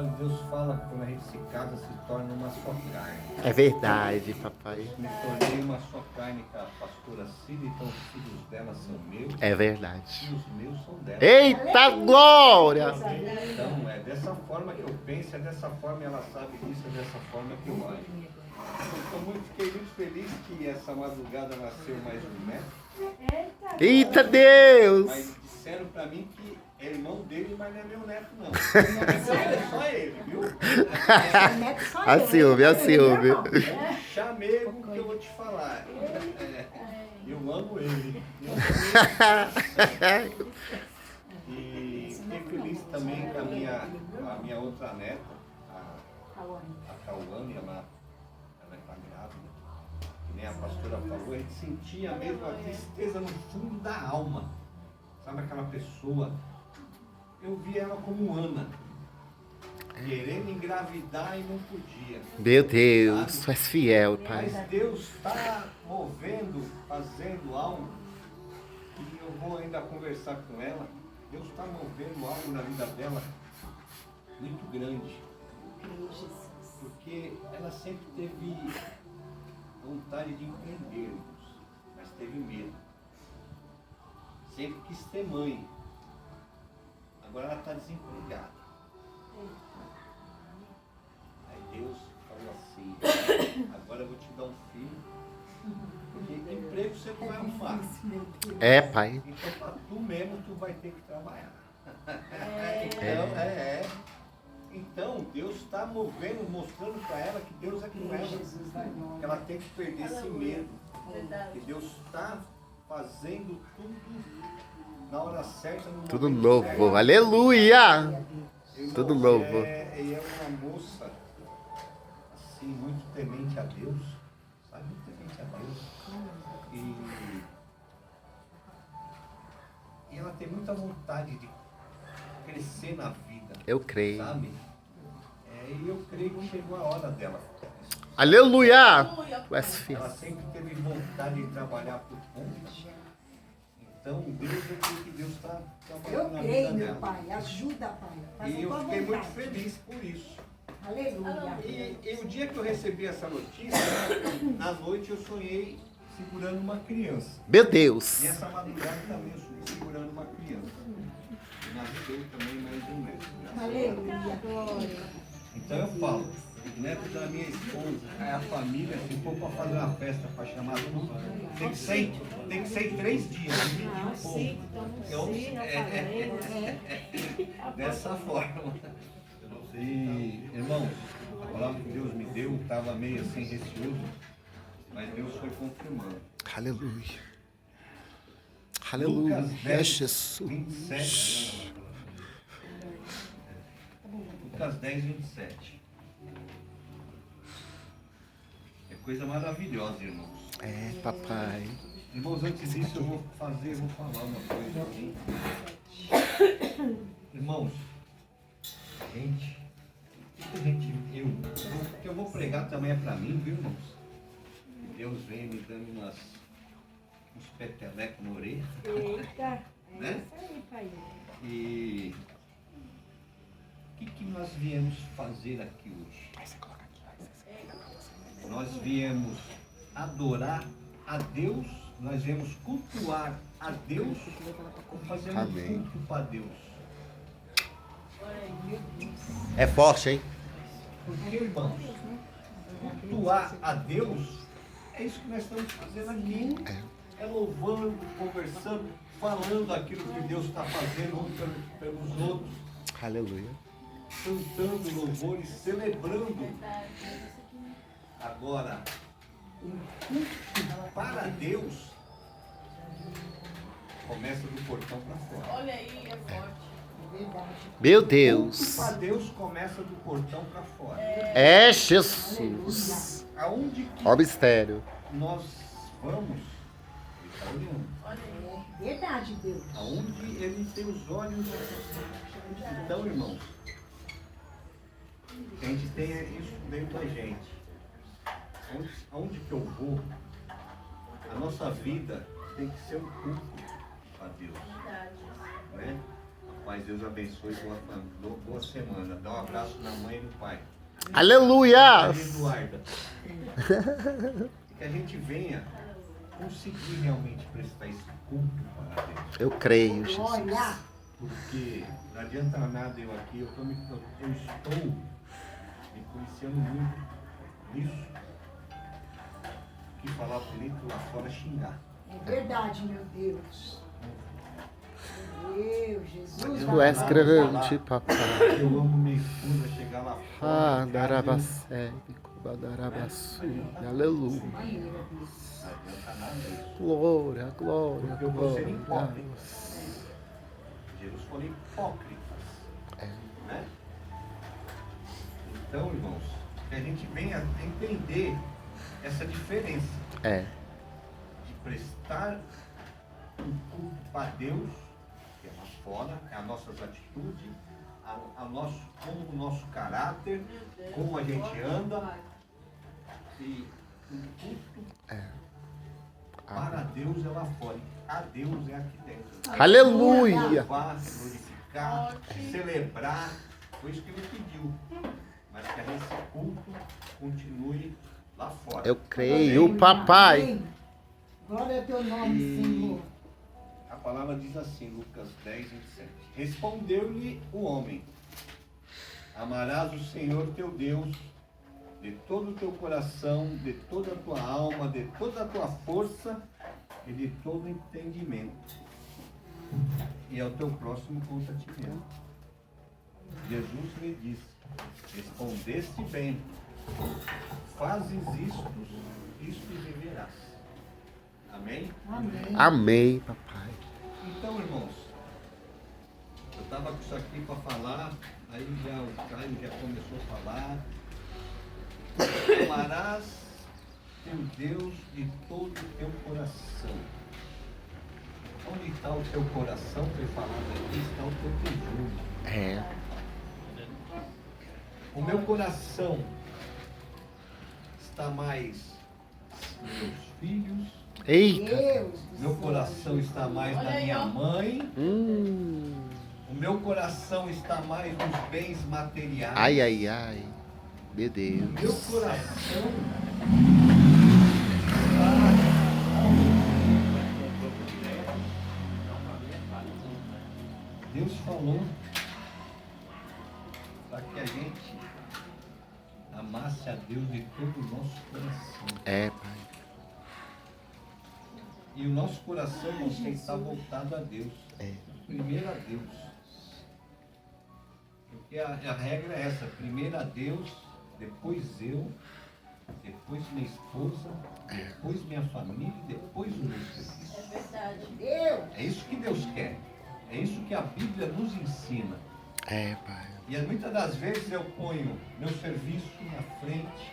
Olha, Deus fala que quando a gente se casa, se torna uma só carne. É verdade, papai. Me tornei uma só carne com a pastora Cida, então os filhos dela são meus. É verdade. E os meus são dela. Eita glória! Então, é dessa forma que eu penso, é dessa forma ela sabe disso, é dessa forma que eu acho. Fiquei muito feliz que essa madrugada nasceu mais um neto. Eita Deus! Mas disseram pra mim que é irmão dele, mas não é meu neto, não. É só ele, viu? A Silvia, a Silvia. Chamego que eu vou te falar. Eu amo ele. E fiquei feliz também com a minha outra neta, a Cauane, ela está grávida. Que nem a pastora falou, a gente sentia mesmo a tristeza no fundo da alma. Sabe aquela pessoa? Eu vi ela como Ana, querendo engravidar e não podia. Meu Deus, tu és fiel, pai. Mas Deus está movendo, fazendo algo, e eu vou ainda conversar com ela. Deus está movendo algo na vida dela muito grande. Porque ela sempre teve vontade de empreender, mas teve medo. Sempre quis ter mãe. Agora ela está desempregada. Aí Deus falou assim, agora eu vou te dar um filho, porque emprego você não vai arrumar. É, pai. Então para tu mesmo tu vai ter que trabalhar. Então Deus está movendo, mostrando para ela que Deus é com ela. Que ela tem que perder esse medo. Que Deus está fazendo tudo na hora certa, no Tudo momento novo. certo. Aleluia! Tudo novo. E é uma moça, assim, muito temente a Deus, sabe? Muito temente a Deus. E ela tem muita vontade de crescer na vida. Eu creio. Sabe? E eu creio que chegou a hora dela. Aleluia! Tu és fiel. Ela sempre teve vontade de trabalhar por conta. Então, Deus, eu creio que Deus está trabalhando na vida dela. Eu creio, meu Pai. Ajuda, Pai. Faça E eu tua fiquei muito vontade. feliz por isso. Aleluia. E o dia que eu recebi essa notícia, na noite eu sonhei segurando uma criança. Meu Deus! E essa madrugada também eu sonhei segurando uma criança. E nasceu também mais um neto. Aleluia. Glória. Então eu falo, o neto da minha esposa, a família, se for para fazer uma festa para chamar tudo, tem que ser em 3 dias, dividir um pouco. Então, dessa forma. E, irmãos, a palavra que Deus me deu estava meio assim receoso, mas Deus foi confirmando. Aleluia. Lucas Aleluia. 10, Jesus. 27. Lucas 10, 27. É coisa maravilhosa, irmãos. É, papai. Irmãos, antes disso eu vou falar uma coisa aqui. Irmãos, o que eu vou pregar também é para mim, viu, irmãos? Deus vem me dando uns petelecos na orelha. Eita. Né? É isso aí, Pai. E o que nós viemos fazer aqui hoje? Nós viemos adorar a Deus, nós viemos cultuar a Deus ou fazer um Amém. culto para Deus. É forte, hein? Porque, irmãos, cultuar a Deus é isso que nós estamos fazendo aqui. É louvando, conversando, falando aquilo que Deus está fazendo uns pelos outros, Aleluia. cantando louvores, celebrando. Agora, um culto para Deus começa do portão para fora. Olha aí, é forte. Meu Culto Deus. para Deus começa do portão para fora. É Jesus. Aonde que Ó o mistério. nós vamos, Ele está olhando. Olha aí. Verdade, Deus. Aonde Ele tem os olhos. Então, irmãos, a gente tem isso dentro da gente. Aonde que eu vou, a nossa vida tem que ser um culto a Deus. Verdade. Né? Mas Deus abençoe, boa semana. Dá um abraço na mãe e no pai. Aleluia! Eduarda. Que a gente venha conseguir realmente prestar esse culto para Deus. Eu creio, Jesus. Olha, Porque não adianta nada eu aqui, eu estou me policiando muito nisso. Que falar bonito lá fora é xingar. é verdade, meu Deus. Meu Deus, Jesus. Tu és grande, papai. Eu amo minha esposa chegar lá Ah, fora. darabasebe, kubadarabassu. Aleluia. Maneira, Deus. Não adianta nada isso. Glória, glória, Porque eu vou ser glória. hipócrita. Jesus falou hipócritas. Né? Então, irmãos, que a gente venha entender essa diferença É, de prestar um culto para Deus, que é lá fora, é as nossas atitudes, como o nosso caráter, como a gente anda, e um culto para Deus é lá fora, a Deus é aqui dentro. aleluia. Louvar, glorificar, celebrar, foi isso que ele pediu. Mas que esse culto continue lá fora. Eu creio, papai. Amém. Glória ao teu nome, Senhor. A palavra diz assim, Lucas 10, 27. Respondeu-lhe o homem: amarás o Senhor teu Deus de todo o teu coração, de toda a tua alma, de toda a tua força e de todo o entendimento. E ao teu próximo contra ti mesmo. Jesus lhe disse: respondeste bem, fazes isto e viverás. Amém? Amém. Amém, papai. Então, irmãos, eu estava com isso aqui para falar, aí o Caio já começou a falar. Amarás teu Deus de todo o teu coração. Onde está o teu coração? Foi falado aqui, está o teu tesouro. É, O meu coração está mais nos meus filhos. eita. Deus do Meu céu, coração está mais na minha mãe. O meu coração está mais nos bens materiais. Ai, ai, ai. Meu O Deus. meu coração está. Deus falou para que a gente amasse a Deus de todo o nosso coração. É, pai. E o nosso coração não tem que estar voltado a Deus. É. Primeiro a Deus. Porque a regra é essa: primeiro a Deus, depois eu, depois minha esposa, depois minha família e depois o meu serviço. É verdade. Deus. É isso que Deus quer. É isso que a Bíblia nos ensina. É, pai. E muitas das vezes eu ponho meu serviço na frente,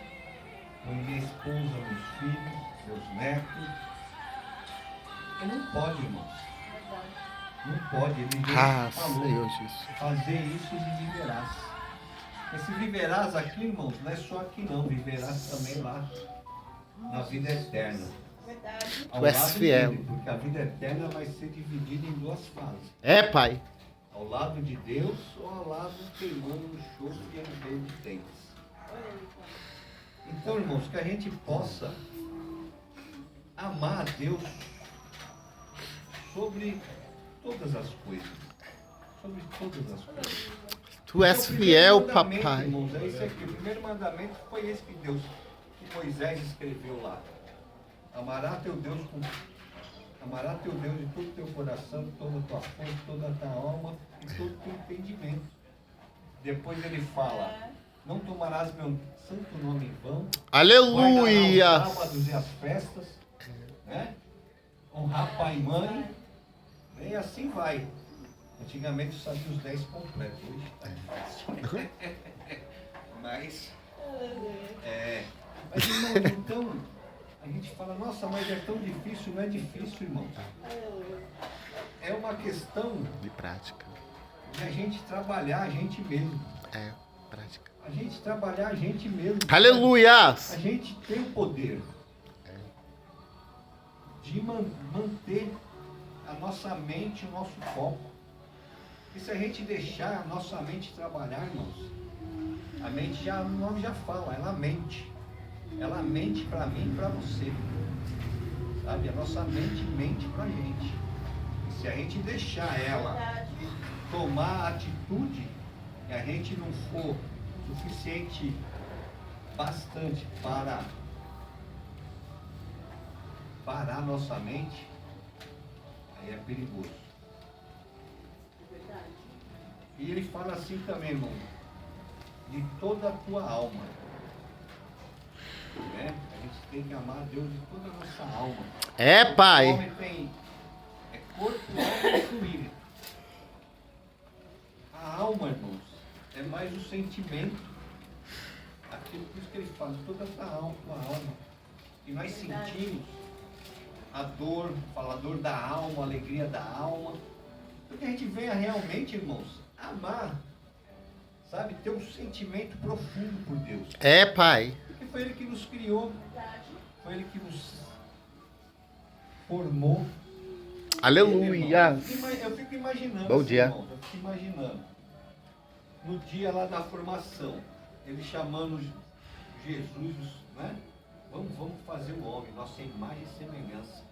ponho minha esposa, meus filhos, meus netos. E não pode, irmãos. Não pode. Ele Ah, falou, Senhor Jesus. fazer isso e viverás. Esse viverás aqui, irmãos, não é só aqui não. Viverás também lá, na vida eterna. Verdade. Ao Tu és lado fiel. dele, porque a vida eterna vai ser dividida em duas fases. É, pai. Ao lado de Deus ou ao lado queimando no chofre e ranger de dentes. Então, irmãos, que a gente possa amar a Deus sobre todas as coisas. Sobre todas as coisas. Tu és O primeiro fiel, mandamento, papai. Irmãos, é esse aqui. O primeiro mandamento foi esse que Moisés escreveu lá. Amarás teu Deus de todo o teu coração, de toda a tua força, toda a tua alma e todo o teu entendimento. Depois ele fala: não tomarás meu santo nome em vão. Aleluia. Guardarás os sábados e as festas, né? Honrar pai e mãe, né? E assim vai. Antigamente só sabia os 10 completos, hoje está difícil. Mas, irmão, então, a gente fala: nossa, mas é tão difícil. Não é difícil, irmão. É uma questão De prática. de a gente trabalhar a gente mesmo. É, prática. A gente trabalhar a gente mesmo. Aleluias. A gente tem o poder de manter a nossa mente, o nosso foco E se a gente deixar a nossa mente trabalhar, irmãos, a mente já, o nome já fala, ela mente. Ela mente para mim e para você. Sabe? A nossa mente mente para a gente. E se a gente deixar ela tomar atitude e a gente não for suficiente bastante para parar nossa mente, aí é perigoso. E ele fala assim também, irmão, de toda a tua alma. Né? A gente tem que amar a Deus de toda a nossa alma. É, O pai. homem tem corpo, alma e espírito. A alma, irmãos, é mais o sentimento. Aquilo por isso que ele fala, toda a tua alma. E nós sentimos a dor, fala a dor da alma, a alegria da alma. Porque a gente venha realmente, irmãos, amar, sabe, ter um sentimento profundo por Deus. É, pai. Porque foi Ele que nos criou, foi Ele que nos formou. Aleluia. Eu fico imaginando. Bom dia. Irmãos, eu fico imaginando. No dia lá da formação, ele chamando Jesus, né? Vamos fazer o homem, nossa imagem e semelhança.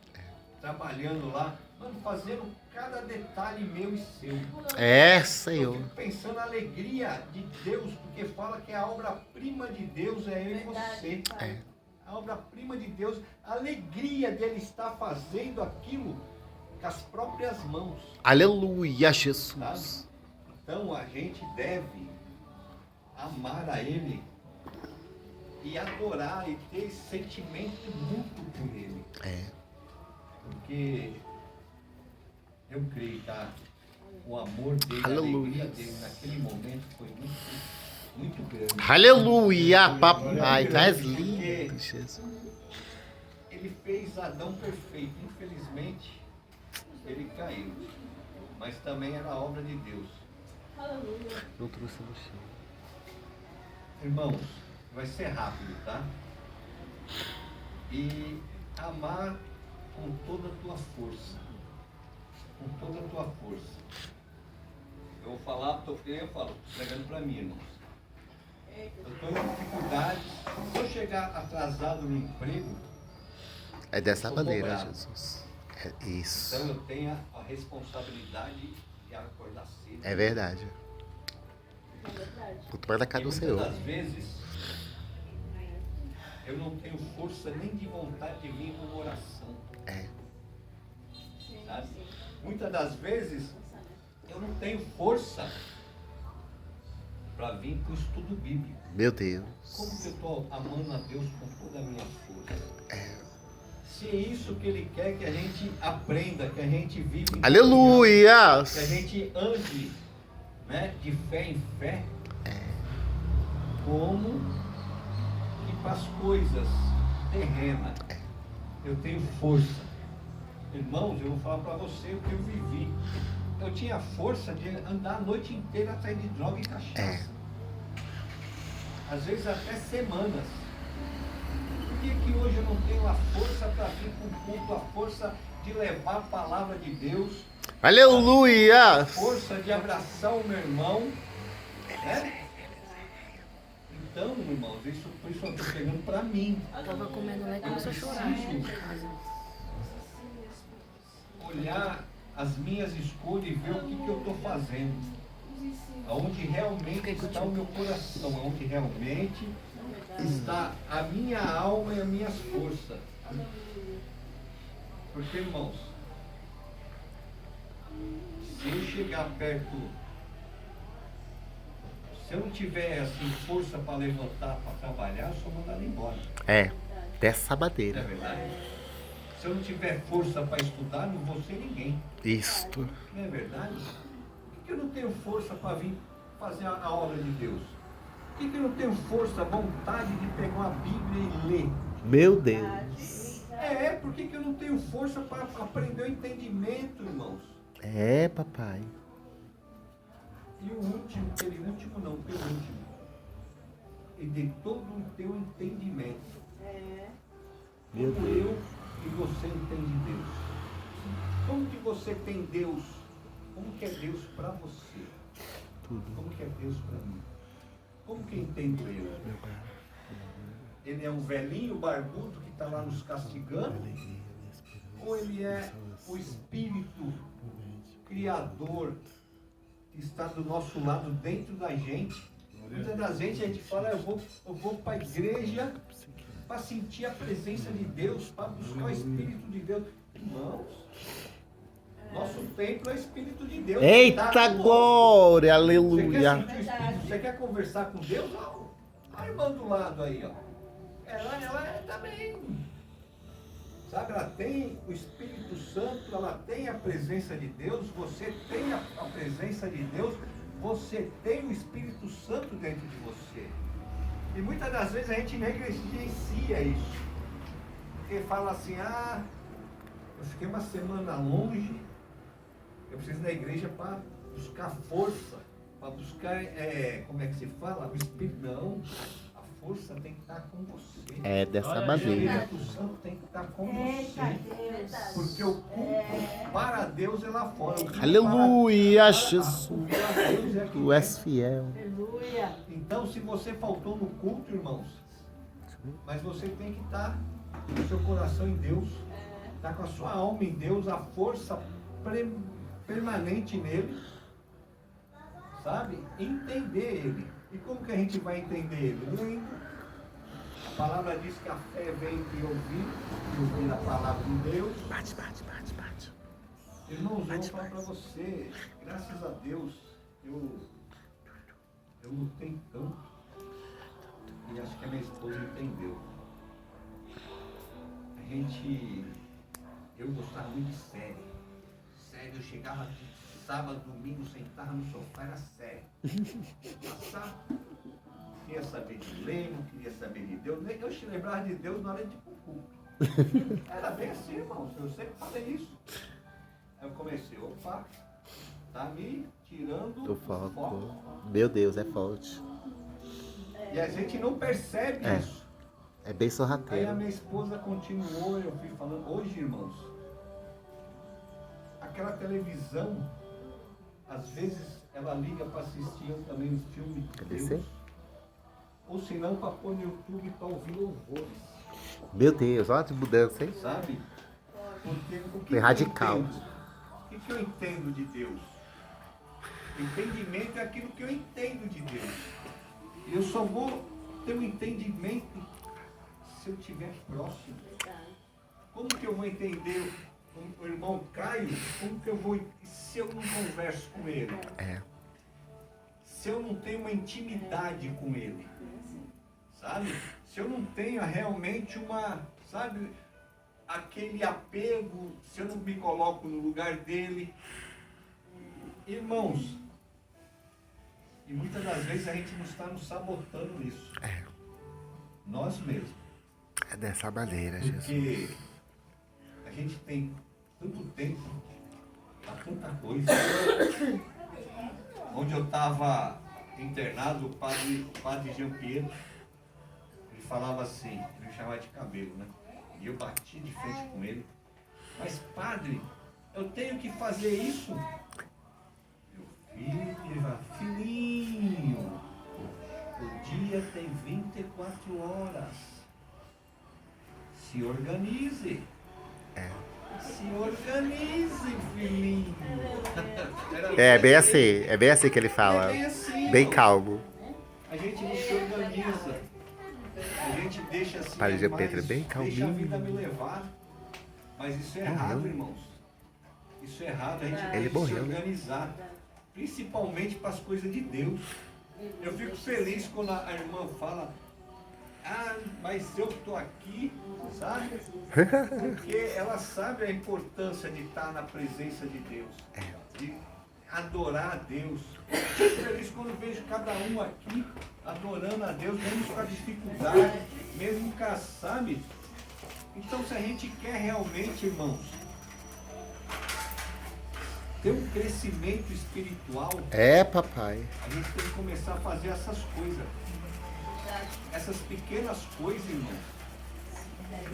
Trabalhando lá, fazendo cada detalhe meu e seu. É, Eu Senhor. fico pensando na alegria de Deus, porque fala que a obra-prima de Deus é eu e você. É. A obra-prima de Deus, a alegria dele estar fazendo aquilo com as próprias mãos. Aleluia, Sabe? Jesus. Então a gente deve amar a Ele e adorar e ter esse sentimento mútuo por Ele. É. Porque eu creio, tá? O amor dele, Aleluia. a alegria dele naquele momento foi muito grande. Aleluia, papai. Muito Tu és grande, lindo, porque Jesus. Ele fez Adão perfeito. Infelizmente, ele caiu. Mas também era obra de Deus. Não trouxe no chão. Irmãos, vai ser rápido, tá? E amar com toda a tua força. Com toda a tua força. Eu vou falar, eu falo, pregando para mim, irmãos. Eu estou em dificuldades. Se eu chegar atrasado no emprego, É dessa Sou maneira, cobrado. Jesus. É isso. então eu tenho a responsabilidade de acordar cedo. É verdade. O tomar da E casa do muitas Senhor. das vezes eu não tenho força nem de vontade de vir com uma oração. É. Sabe? Muitas das vezes eu não tenho força para vir com o estudo bíblico. Meu Deus. Como que eu estou amando a Deus com toda a minha força? Se é isso que Ele quer que a gente aprenda, que a gente vive em Aleluia. que a gente ande, né, de fé em fé, como que para as coisas terrenas eu tenho força. Irmãos, eu vou falar para você o que eu vivi. Eu tinha força de andar a noite inteira atrás de droga e cachaça. Às vezes até semanas. Por que hoje eu não tenho a força para vir com o culto, a força de levar a palavra de Deus, Aleluia. força de abraçar o meu irmão, né? Então, irmãos, isso eu estou pegando para mim. Tava comendo lá e começou a chorar. Olhar as minhas escolhas e ver o que eu estou fazendo. Aonde realmente está o meu coração, aonde realmente está a minha alma e as minhas forças. Porque, irmãos, se eu chegar perto, se eu não tiver assim, força para levantar, para trabalhar, eu sou mandado embora. É. Dessa Não é maneira. verdade? Se eu não tiver força para estudar, não vou ser ninguém. Isto. Não é verdade? Por que eu não tenho força para vir fazer a obra de Deus? Por que eu não tenho força, vontade de pegar uma Bíblia e ler? Meu Deus. Por que eu não tenho força para aprender o entendimento, irmãos? É, papai. E o último, penúltimo não, penúltimo. E de todo o teu entendimento. Meu Como Deus. eu e você entende Deus. Como que você tem Deus Como que é Deus para você? Tudo. Como que é Deus para mim? Como que eu entendo Ele? Meu pai. Ele é um velhinho barbudo que está lá nos castigando? Ou Ele é o Espírito Criador que está do nosso lado, dentro da gente? Muitas das vezes a gente fala, eu vou para a igreja para sentir a presença de Deus, para buscar o Espírito de Deus. Irmãos, nosso templo é o Espírito de Deus. Eita Tá conosco. glória, Você quer aleluia. sentir o Espírito? Você quer conversar com Deus? Ó, a irmã do lado aí, ó. Ela é também. Sabe, ela tem o Espírito Santo, ela tem a presença de Deus, você tem a presença de Deus, você tem o Espírito Santo dentro de você. E muitas das vezes a gente negligencia isso. Porque fala assim, eu fiquei uma semana longe, eu preciso ir na igreja para buscar força, para buscar, como é que se fala? O Espírito. Não, a força tem que estar com você. É dessa O maneira. Espírito Santo tem que estar com você. Porque o culto para Deus é lá fora. O culto Aleluia, para Jesus. Deus é aqui Tu és fiel. Aleluia. Então, se você faltou no culto, irmãos, mas você tem que estar com o seu coração em Deus, estar com a sua alma em Deus, a força permanente nele, sabe? Entender ele. E como que a gente vai entender ele? Lendo. A palavra diz que a fé vem de ouvir a palavra de Deus. Bate, bate, bate, bate. Irmãos, eu vou falar para você, graças a Deus, eu lutei tanto, e acho que a minha esposa entendeu. Eu gostava muito de série. Série, eu chegava sábado, domingo, sentava no sofá, era série. Passava, não queria saber de lei, não queria saber de Deus, nem eu se lembrava de Deus na hora de ir pro culto. Era bem assim, irmãos, eu sempre falei isso. Aí eu comecei, opa, tá me tirando Do o foco. foco. Meu Deus, é forte. E a gente não percebe É. isso. É bem Aí a sorrateiro. minha esposa continuou, eu fui falando, hoje, irmãos, aquela televisão, às vezes ela liga para assistir também um filme de Cadê Deus, você? ou se não para pôr no YouTube para ouvir louvores, Meu Deus, olha de mudança, hein? sabe? Porque o que Foi radical. O que eu entendo de Deus? Entendimento é aquilo que eu entendo de Deus. E eu só vou ter um entendimento se eu estiver próximo. Como que eu vou entender o irmão Caio? Como que eu vou, se eu não converso com ele? É. Se eu não tenho uma intimidade com ele? Sabe? Se eu não tenho realmente sabe, aquele apego, se eu não me coloco no lugar dele. Irmãos, e muitas das vezes a gente não está nos sabotando nisso. É. Nós mesmos. É dessa maneira, Jesus. Porque a gente tem tanto tempo, há tanta coisa. Onde eu estava internado, o padre Jean Pierre, ele falava assim, ele me chamava de cabelo, né? E eu bati de frente com ele. Mas padre, eu tenho que fazer isso? Filhinho, o dia tem 24 horas. Se organize. Se organize, filhinho. É bem assim que ele fala. É bem assim, Bem ó. calmo. A gente não se organiza. A gente deixa assim, Padre Jean mas Pedro é bem deixa a calminho. vida me levar. Mas isso é errado, irmãos. Isso é errado, a gente tem Ele que se morreu, né? organizar. Principalmente para as coisas de Deus. Eu fico feliz quando a irmã fala, mas eu estou aqui, sabe? Porque ela sabe a importância de estar na presença de Deus. De adorar a Deus. Fico feliz quando vejo cada um aqui adorando a Deus, mesmo com a dificuldade, mesmo com a, sabe? Então, se a gente quer realmente, irmãos, ter um crescimento espiritual, É, papai. a gente tem que começar a fazer essas coisas. Essas pequenas coisas, irmãos.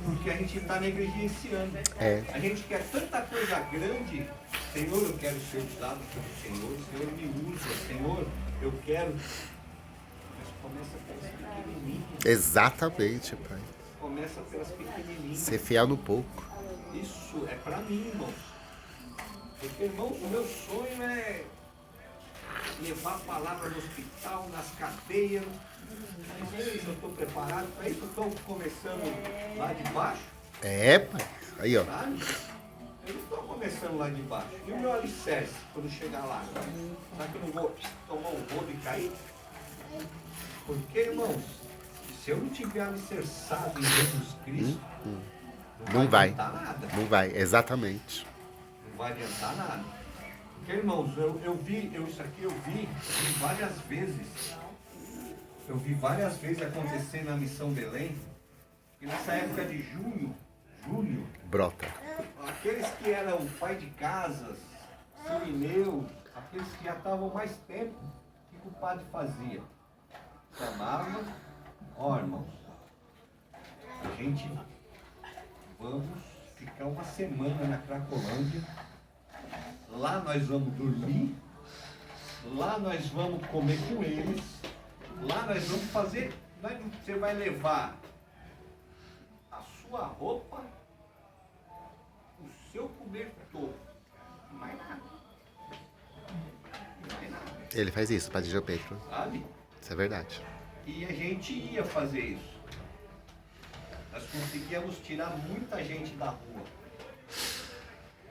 Porque a gente está negligenciando. É. A gente quer tanta coisa grande Senhor, eu quero ser usado pelo Senhor. Senhor, me usa. Senhor, eu quero. Mas começa pelas pequenininhas. Exatamente, pai. Começa pelas pequenininhas. Ser fiel no pouco. Isso é para mim, irmãos. Porque, irmãos, o meu sonho é levar a palavra no hospital, nas cadeias. Mas é isso, eu estou preparado para isso. Eu estou começando lá de baixo, É, pai. Aí, ó. sabe? Eu não estou começando lá de baixo. E o meu alicerce, quando chegar lá? Será que eu não vou tomar um rodo e cair? Porque, irmãos, se eu não tiver alicerçado em Jesus Cristo, Não vai. adiantar nada. Não vai, exatamente. Não vai adiantar nada. Porque, irmãos, isso aqui eu vi várias vezes. Eu vi várias vezes acontecer na Missão Belém. E nessa época de julho, Brota. aqueles que eram pai de casas, sirineus, aqueles que já estavam mais tempo, o que o padre fazia? Chamava, ó, irmãos, a gente vamos ficar uma semana na Cracolândia, lá nós vamos dormir, lá nós vamos comer com eles, lá nós vamos fazer, você vai levar a sua roupa, o seu cobertor, mais nada. Mais nada, Ele faz isso, Padre João Pedro. sabe? Isso é verdade. E a gente ia fazer isso. Nós conseguíamos tirar muita gente da rua.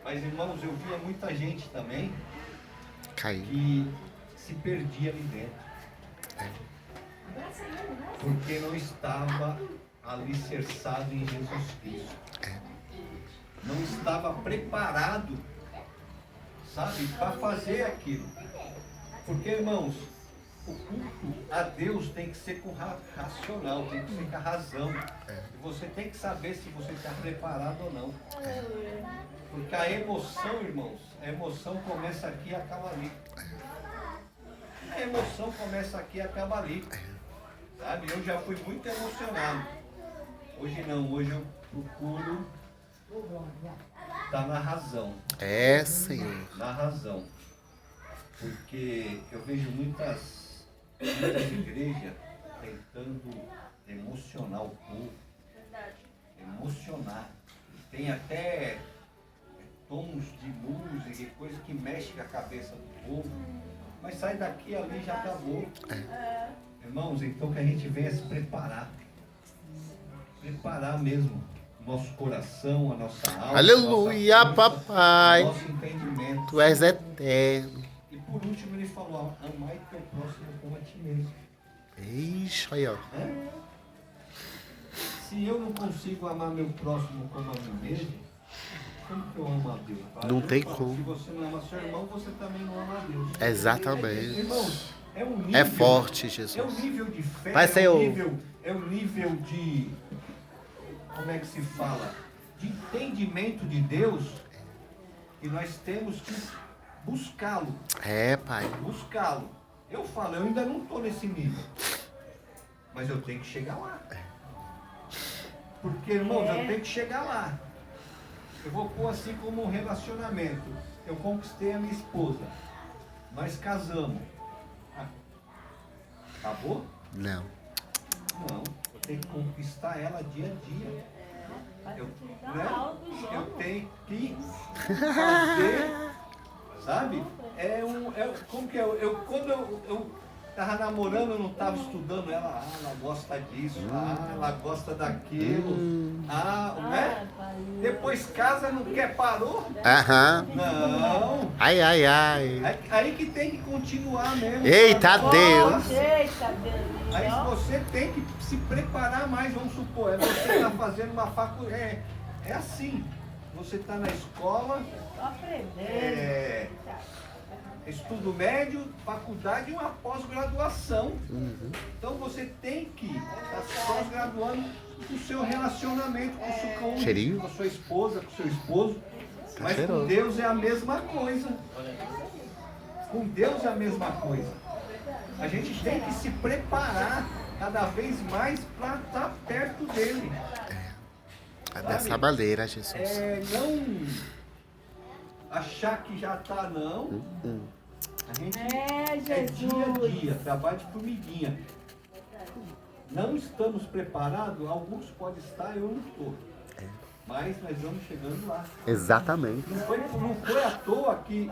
Mas, irmãos, eu via muita gente também Caindo. que se perdia ali dentro. Porque não estava alicerçado em Jesus Cristo. Não estava preparado, sabe, para fazer aquilo. Porque, irmãos, o culto a Deus tem que ser com racional, tem que ser com a razão. E você tem que saber se você está preparado ou não. Porque a emoção, irmãos, a emoção começa aqui e acaba ali. A emoção começa aqui e acaba ali. Sabe, eu já fui muito emocionado. Hoje não, hoje eu procuro estar na razão. É, Senhor. Na razão. Porque eu vejo muitas igrejas tentando emocionar o povo. Emocionar. Tem até tons de música e coisas que mexem com a cabeça do povo. Mas sai daqui e ali já acabou. Irmãos, então que a gente venha se preparar. Preparar mesmo o nosso coração, a nossa alma. Aleluia, a nossa força, papai. o nosso entendimento. Tu és eterno. E por último ele falou, amai teu próximo como a ti mesmo. Ixi, aí, ó. Se eu não consigo amar meu próximo como a mim mesmo, como que eu amo a Deus? Não tem Falo, como. Se você não ama seu irmão, você também não ama a Deus. Exatamente. Irmãos, é um nível, É forte, é um Jesus. nível de fé, Vai, Senhor. é um nível de, como é que se fala? De entendimento de Deus, que nós temos que buscá-lo. É, pai. Buscá-lo. Eu falo, eu ainda não estou nesse nível. Mas eu tenho que chegar lá. Porque, irmãos, eu tenho que chegar lá. Eu vou pôr assim como um relacionamento. Eu conquistei a minha esposa. Nós casamos. Acabou? Não. Não. Eu tenho que conquistar ela dia a dia. Eu tenho que fazer, sabe? Como que é? Quando eu tava namorando, eu não tava estudando, ela gosta disso, ela gosta daquilo, né? Depois casa, não quer, parou? Aham. Não. Ai, ai, ai. Aí que tem que continuar mesmo. Eita, sabe? Deus. Eita, Deus. Aí você tem que se preparar mais, vamos supor, você está fazendo uma faculdade, é assim, você está na escola, estudo médio, faculdade e uma pós-graduação. Então você tem que estar pós-graduando o seu relacionamento com o seu cônjuge, Cheirinho? com a sua esposa, com o seu esposo. Mas com cheiroso. Deus é a mesma coisa. Com Deus é a mesma coisa. A gente tem que se preparar cada vez mais para estar perto dele. É dessa maneira, Jesus. Não achar que já tá, não. A gente É, é dia a Jesus. dia, trabalho de formiguinha. Não estamos preparados, alguns podem estar, eu não estou. Mas nós vamos chegando lá. Exatamente. Não foi à toa que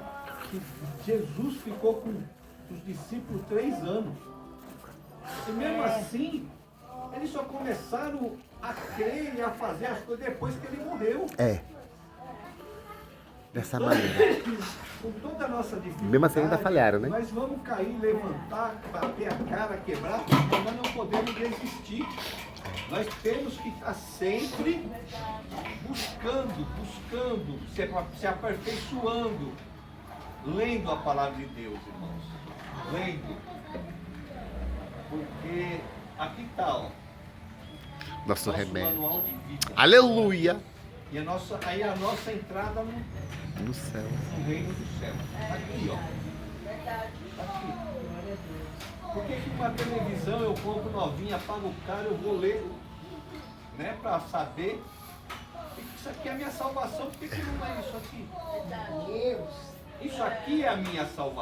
Jesus ficou com os discípulos 3 anos. E mesmo assim, eles só começaram a crer e a fazer as coisas depois que ele morreu. É. Dessa maneira. Com toda a nossa dificuldade, Mesmo assim ainda falharam, né? nós vamos cair, levantar, bater a cara, quebrar, mas nós não podemos desistir. Nós temos que estar sempre buscando, se aperfeiçoando, lendo a palavra de Deus, irmãos. Lendo. Porque aqui está, ó. Nosso remédio. Manual de vida. Aleluia! E a nossa entrada No céu. no reino do céu. Aqui, ó. Aqui. Por que uma televisão eu compro novinha, pago caro, eu vou ler, né, para saber? Isso aqui é a minha salvação, por que não é isso aqui? Deus. Isso aqui é a minha salvação.